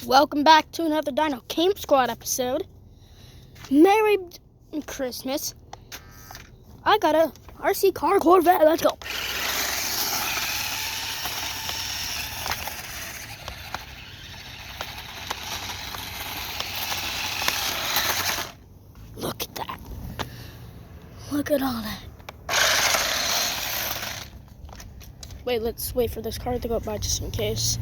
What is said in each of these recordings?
Welcome back to another Dino Camp Squad episode. Merry Christmas. I got a RC car Corvette. Let's go. Look at that. Look at all that. Wait, let's wait for this car to go by just in case.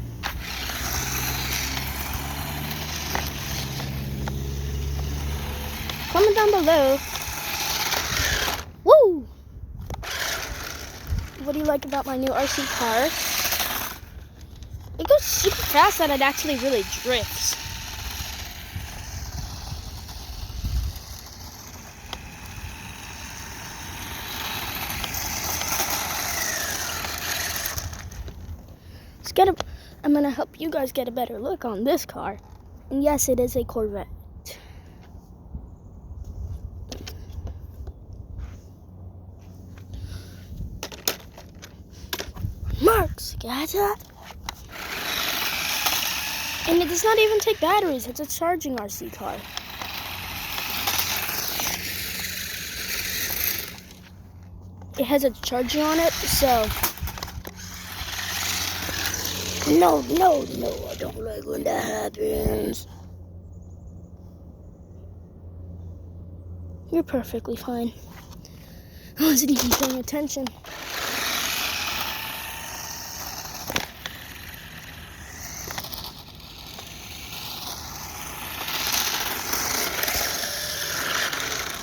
Comment down below. Woo! What do you like about my new RC car? It goes super fast and it actually really drifts. I'm gonna help you guys get a better look on this car. And yes, it is a Corvette. Marks, got that? And it does not even take batteries. It's a charging RC car. It has a charger on it, so... No, I don't like when that happens. You're perfectly fine. I wasn't even paying attention.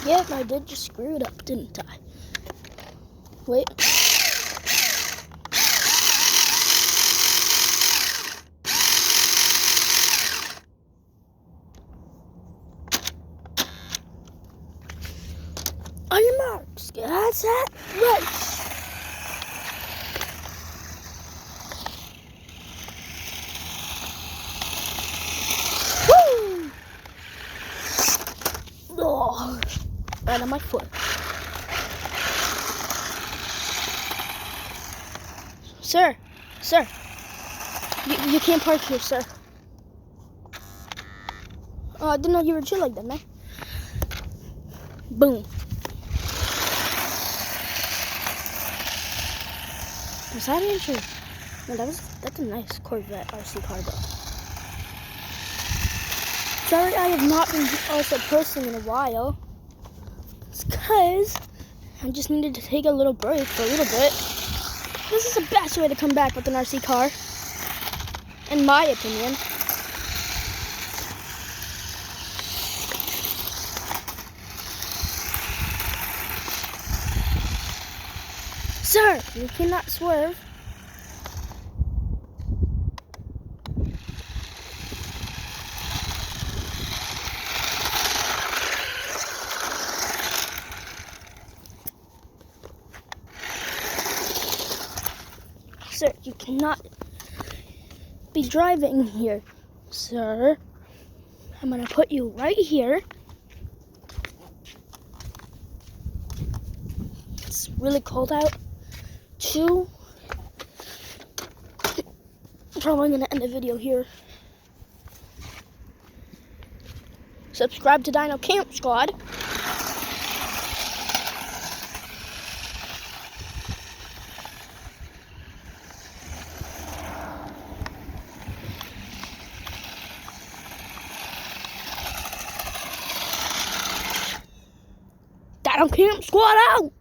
Yep, I did just screw it up, didn't I? Wait. On your marks, get set, race. Woo! Oh, right on my foot. Sir, you can't park here, sir. Oh, I didn't know you were chill like that, man. Boom. Was that actually? No, that's a nice Corvette RC car though. Sorry, I have not been also posting in a while. It's because I just needed to take a little break for a little bit. This is the best way to come back with an RC car, in my opinion. Sir, you cannot swerve. Sir, you cannot be driving here, sir. I'm gonna put you right here. It's really cold out. I'm probably gonna end the video here. Subscribe to Dino Camp Squad. Dino Camp Squad out!